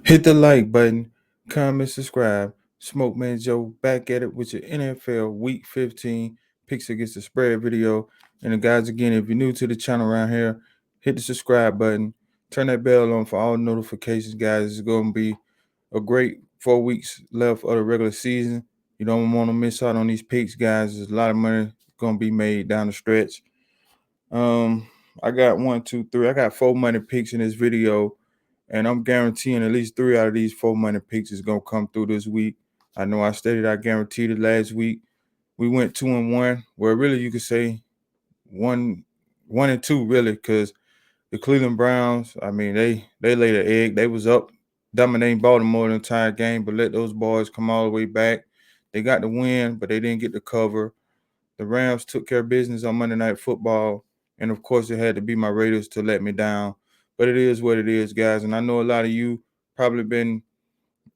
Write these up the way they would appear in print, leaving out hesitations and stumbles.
Hit the like button, comment, subscribe. Smoke Man Joe back at it with your NFL Week 15 picks against the spread video. And guys, again, if you're new to the channel around here, hit the subscribe button. Turn that bell on for all notifications, guys. It's going to be a great 4 weeks left of the regular season. You don't want to miss out on these picks, guys. There's a lot of money going to be made down the stretch. I got 1, 2, 3. I got 4 money picks in this video. And I'm guaranteeing at least 3 out of these 4 money picks is gonna come through this week. I know I stated I guaranteed it last week. We went 2-1. Well, really, you could say 1-2, really, because the Cleveland Browns. I mean, they laid an egg. They was up dominating Baltimore the entire game, but let those boys come all the way back. They got the win, but they didn't get the cover. The Rams took care of business on Monday Night Football, and of course, it had to be my Raiders to let me down. But it is what it is, guys. And I know a lot of you probably been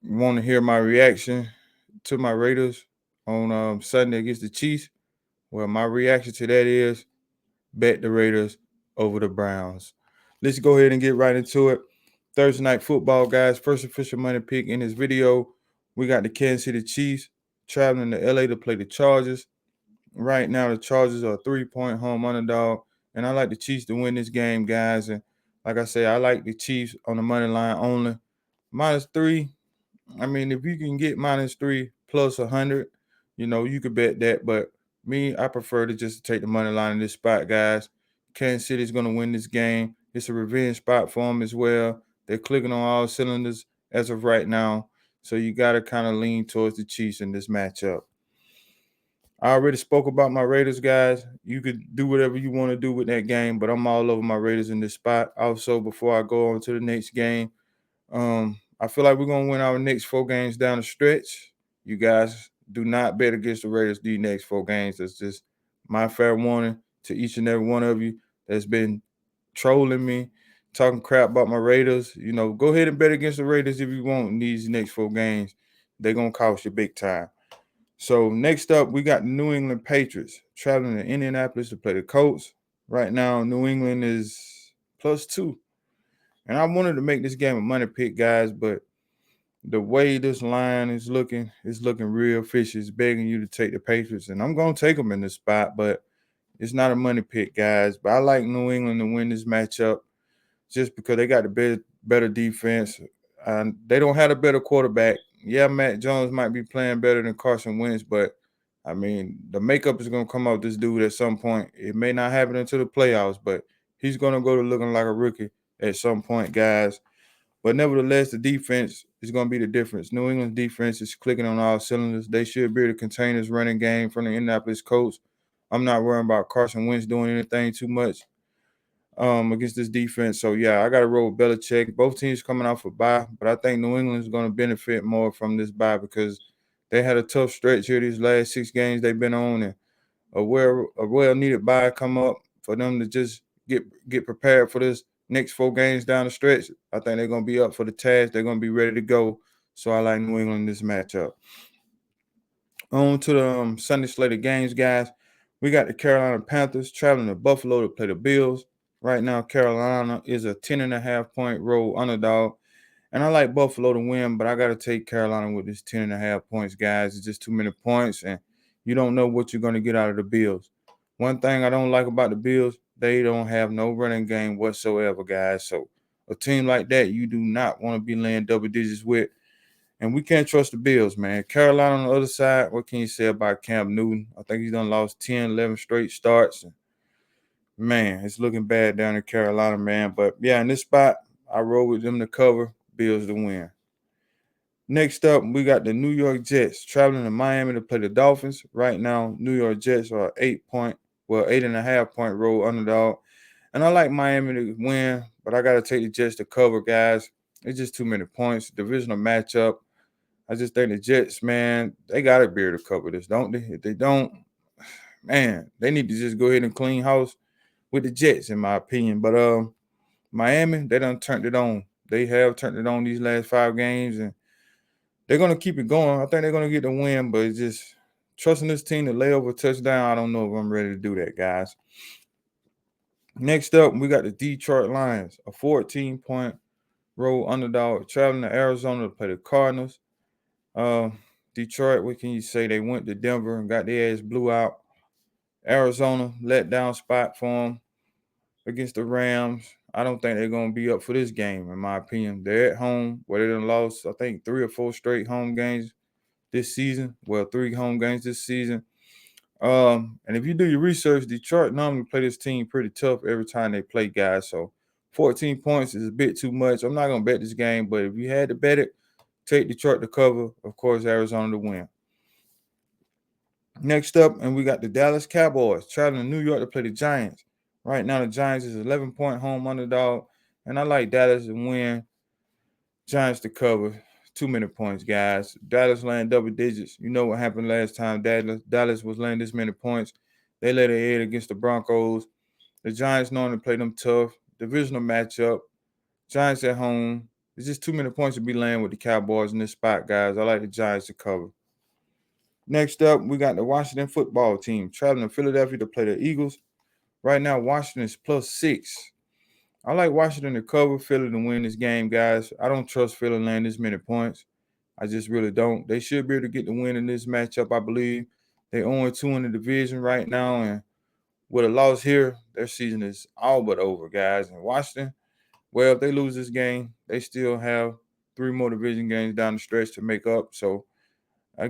wanting to hear my reaction to my Raiders on Sunday against the Chiefs. Well, my reaction to that is bet the Raiders over the Browns. Let's go ahead and get right into it. Thursday Night Football, guys. First official money pick in this video. We got the Kansas City Chiefs traveling to LA to play the Chargers. Right now, the Chargers are a 3-point home underdog, and I like the Chiefs to win this game, guys. And like I say, I like the Chiefs on the money line only. -3. I mean, if you can get -3 plus 100, you could bet that. But me, I prefer to just take the money line in this spot, guys. Kansas City is going to win this game. It's a revenge spot for them as well. They're clicking on all cylinders as of right now. So you got to kind of lean towards the Chiefs in this matchup. I already spoke about my Raiders, guys. You could do whatever you want to do with that game, but I'm all over my Raiders in this spot. Also, before I go on to the next game, I feel like we're gonna win our next 4 games down the stretch. You guys do not bet against the Raiders these next 4 games. That's just my fair warning to each and every one of you that's been trolling me, talking crap about my Raiders. Go ahead and bet against the Raiders if you want in these next 4 games. They're gonna cost you big time. So next up, we got the New England Patriots traveling to Indianapolis to play the Colts. Right now, New England is +2. And I wanted to make this game a money pick, guys, but the way this line is looking real fishy. It's begging you to take the Patriots, and I'm gonna take them in this spot, but it's not a money pick, guys. But I like New England to win this matchup just because they got the better defense. They don't have a better quarterback. Yeah, Matt Jones might be playing better than Carson Wentz, but I mean, the makeup is gonna come out this dude at some point. It may not happen until the playoffs, but he's gonna go to looking like a rookie at some point, guys. But nevertheless, the defense is going to be the difference. New England's defense is clicking on all cylinders. They should be able to contain this running game from the Indianapolis Colts. I'm not worrying about Carson Wentz doing anything too much against this defense. So, yeah, I got to roll with Belichick. Both teams coming off a bye, but I think New England is going to benefit more from this bye because they had a tough stretch here these last 6 games they've been on, and a well-needed bye come up for them to just get prepared for this next 4 games down the stretch. I think they're going to be up for the task. They're going to be ready to go. So I like New England in this matchup. On to the Sunday slate of games, guys. We got the Carolina Panthers traveling to Buffalo to play the Bills. Right now, Carolina is a 10.5-point road underdog. And I like Buffalo to win, but I got to take Carolina with this 10.5 points, guys. It's just too many points, and you don't know what you're going to get out of the Bills. One thing I don't like about the Bills, they don't have no running game whatsoever, guys. So a team like that, you do not want to be laying double digits with. And we can't trust the Bills, man. Carolina on the other side, what can you say about Cam Newton? I think he's done lost 10, 11 straight starts. And man, it's looking bad down in Carolina, man. But yeah, in this spot, I roll with them to cover, Bills to win. Next up, we got the New York Jets traveling to Miami to play the Dolphins. Right now, New York Jets are 8.5-point road underdog. And I like Miami to win, but I got to take the Jets to cover, guys. It's just too many points. Divisional matchup. I just think the Jets, man, they got to be able to cover this, don't they? If they don't, man, they need to just go ahead and clean house with the Jets, in my opinion. But Miami, they done turned it on. They have turned it on these last 5 games, and they're going to keep it going. I think they're going to get the win, but it's just trusting this team to lay over a touchdown. I don't know if I'm ready to do that, guys. Next up, we got the Detroit Lions, a 14-point road underdog, traveling to Arizona to play the Cardinals. Uh, Detroit, what can you say? They went to Denver and got their ass blew out. Arizona, let down spot for them against the Rams. I don't think they're going to be up for this game, in my opinion. They're at home where they done lost, I think, 3 or 4 straight home games this season. Well, 3 home games this season. And if you do your research, Detroit normally play this team pretty tough every time they play, guys. So 14 points is a bit too much. I'm not going to bet this game, but if you had to bet it, take Detroit to cover. Of course, Arizona to win. Next up, and we got the Dallas Cowboys traveling to New York to play the Giants. Right now, the Giants is 11-point home underdog, and I like Dallas to win. Giants to cover. Too many points, guys. Dallas laying double digits. You know what happened last time Dallas was laying this many points. They let it head against the Broncos. The Giants normally play them tough. Divisional matchup. Giants at home. It's just too many points to be laying with the Cowboys in this spot, guys. I like the Giants to cover. Next up, we got the Washington football team traveling to Philadelphia to play the Eagles. Right now, Washington is +6. I like Washington to cover, Philly to win this game, guys. I don't trust Philly laying this many points. I just really don't. They should be able to get the win in this matchup, I believe. They 0-2 in the division right now, and with a loss here, their season is all but over, guys. And Washington, well, if they lose this game, they still have 3 more division games down the stretch to make up. So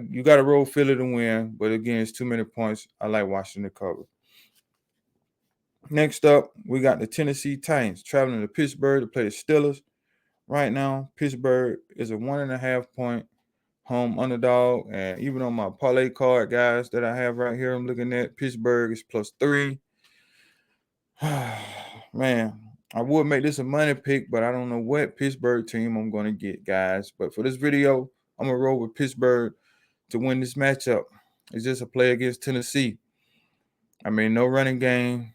you got to roll Philly to win, but again, it's too many points. I like Washington to cover. Next up, we got the Tennessee Titans traveling to Pittsburgh to play the Steelers. Right now, Pittsburgh is a 1.5-point home underdog. And even on my parlay card, guys, that I have right here, I'm looking at Pittsburgh is +3. Man, I would make this a money pick, but I don't know what Pittsburgh team I'm going to get, guys. But for this video, I'm going to roll with Pittsburgh to win this matchup. It's just a play against Tennessee. I mean, no running game.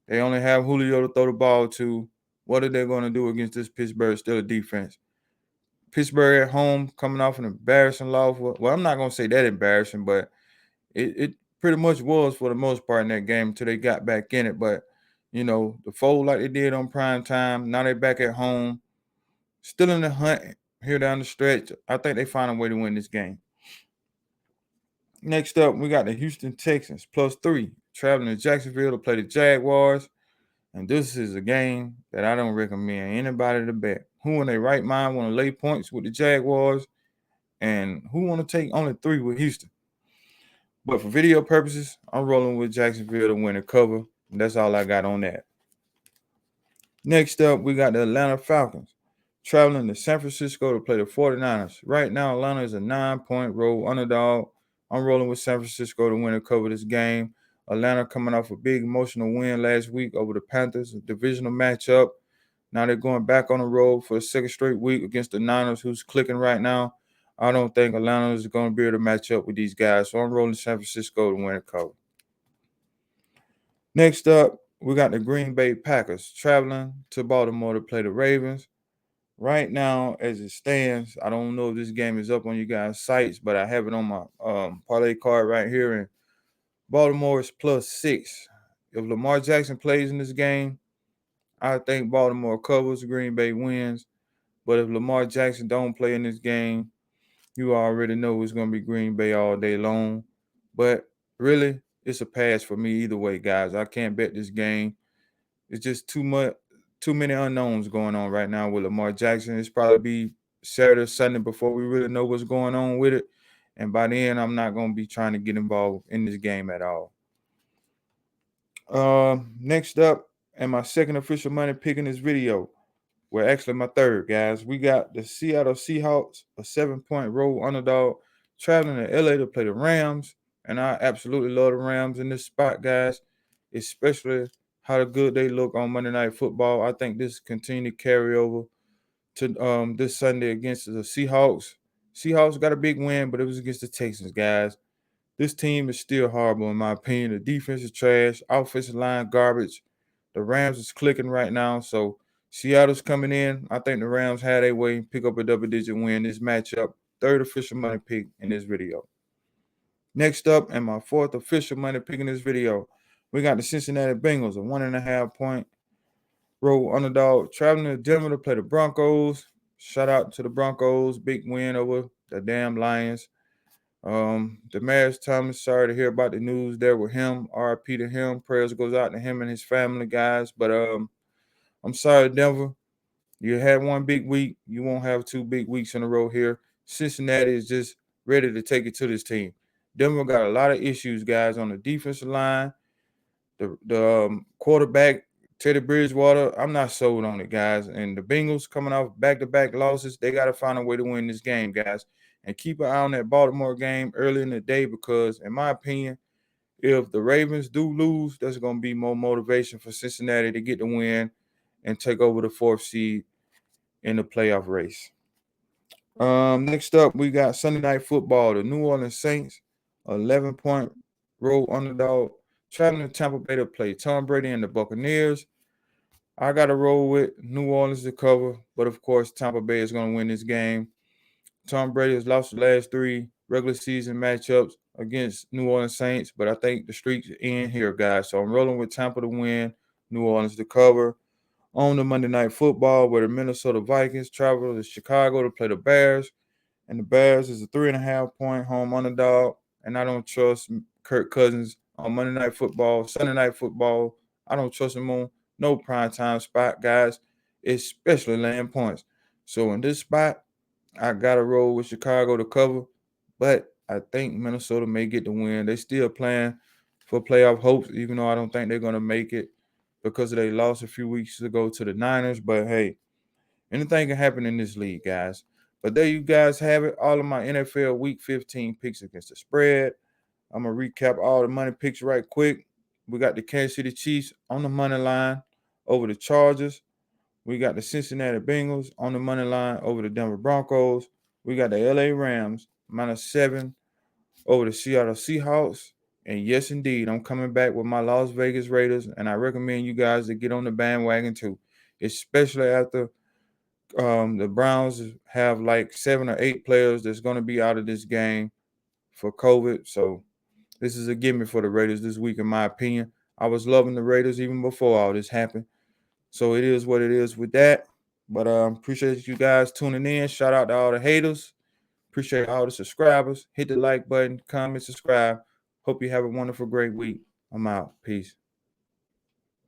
They only have Julio to throw the ball to. What are they going to do against this Pittsburgh Steelers defense? Pittsburgh at home coming off an embarrassing loss. Well, I'm not going to say that embarrassing, but it pretty much was for the most part in that game until they got back in it. But, you know, the fold like they did on prime time. Now they're back at home. Still in the hunt here down the stretch. I think they find a way to win this game. Next up, we got the Houston Texans +3 traveling to Jacksonville to play the Jaguars. And this is a game that I don't recommend anybody to bet. Who in their right mind want to lay points with the Jaguars? And who want to take only 3 with Houston? But for video purposes, I'm rolling with Jacksonville to win a cover. And that's all I got on that. Next up, we got the Atlanta Falcons traveling to San Francisco to play the 49ers. Right now, Atlanta is a 9-point road underdog. I'm rolling with San Francisco to win a cover this game. Atlanta coming off a big emotional win last week over the Panthers, a divisional matchup. Now they're going back on the road for a second straight week against the Niners, who's clicking right now. I don't think Atlanta is going to be able to match up with these guys, so I'm rolling San Francisco to win a cover. Next up, we got the Green Bay Packers traveling to Baltimore to play the Ravens. Right now, as it stands, I don't know if this game is up on you guys' sites, but I have it on my parlay card right here, and Baltimore is +6. If Lamar Jackson plays in this game, I think Baltimore covers, Green Bay wins. But if Lamar Jackson don't play in this game, you already know it's going to be Green Bay all day long. But really, it's a pass for me either way, guys. I can't bet this game. It's just too many unknowns going on right now with Lamar Jackson. It's probably be Saturday or Sunday before we really know what's going on with it. And by then, I'm not going to be trying to get involved in this game at all. Next up, and my second official money pick in this video. Well, actually, my third, guys. We got the Seattle Seahawks, a 7-point road underdog, traveling to LA to play the Rams. And I absolutely love the Rams in this spot, guys, especially how good they look on Monday Night Football. I think this continue to carry over to this Sunday against the Seahawks. Seahawks got a big win, but it was against the Texans, guys. This team is still horrible, in my opinion. The defense is trash. Offensive line garbage. The Rams is clicking right now. So Seattle's coming in. I think the Rams had a way pick up a double-digit win in this matchup. Third official money pick in this video. Next up, and my fourth official money pick in this video, we got the Cincinnati Bengals, a 1.5-point road underdog, traveling to Denver to play the Broncos. Shout out to the Broncos, big win over the damn Lions. Demarius Thomas, sorry to hear about the news there with him. RIP to him. Prayers goes out to him and his family, guys. But I'm sorry, Denver. You had one big week. You won't have 2 big weeks in a row here. Cincinnati is just ready to take it to this team. Denver got a lot of issues, guys, on the defensive line. The quarterback, Teddy Bridgewater, I'm not sold on it, guys. And the Bengals coming off back-to-back losses, they got to find a way to win this game, guys. And keep an eye on that Baltimore game early in the day because, in my opinion, if the Ravens do lose, that's going to be more motivation for Cincinnati to get the win and take over the 4th seed in the playoff race. Next up, we got Sunday Night Football. The New Orleans Saints, 11-point road underdog, traveling to Tampa Bay to play Tom Brady and the Buccaneers. I got to roll with New Orleans to cover, but of course, Tampa Bay is going to win this game. Tom Brady has lost the last 3 regular season matchups against New Orleans Saints, but I think the streak's in here, guys. So I'm rolling with Tampa to win, New Orleans to cover. On the Monday Night Football, where the Minnesota Vikings travel to Chicago to play the Bears, and the Bears is a 3.5-point home underdog, and I don't trust Kirk Cousins on Monday Night Football, Sunday Night Football. I don't trust him on no primetime spot, guys, especially laying points. So in this spot, I got to roll with Chicago to cover, but I think Minnesota may get the win. They still playing for playoff hopes, even though I don't think they're going to make it because they lost a few weeks ago to the Niners. But, hey, anything can happen in this league, guys. But there you guys have it. All of my NFL Week 15 picks against the spread. I'm going to recap all the money picks right quick. We got the Kansas City Chiefs on the money line over the Chargers. We got the Cincinnati Bengals on the money line over the Denver Broncos. We got the LA Rams -7 over the Seattle Seahawks. And yes, indeed, I'm coming back with my Las Vegas Raiders, and I recommend you guys to get on the bandwagon too, especially after the Browns have like 7 or 8 players that's going to be out of this game for COVID. So this is a gimme for the Raiders this week, in my opinion. I was loving the Raiders even before all this happened. So it is what it is with that. But appreciate you guys tuning in. Shout out to all the haters. Appreciate all the subscribers. Hit the like button, comment, subscribe. Hope you have a wonderful, great week. I'm out. Peace.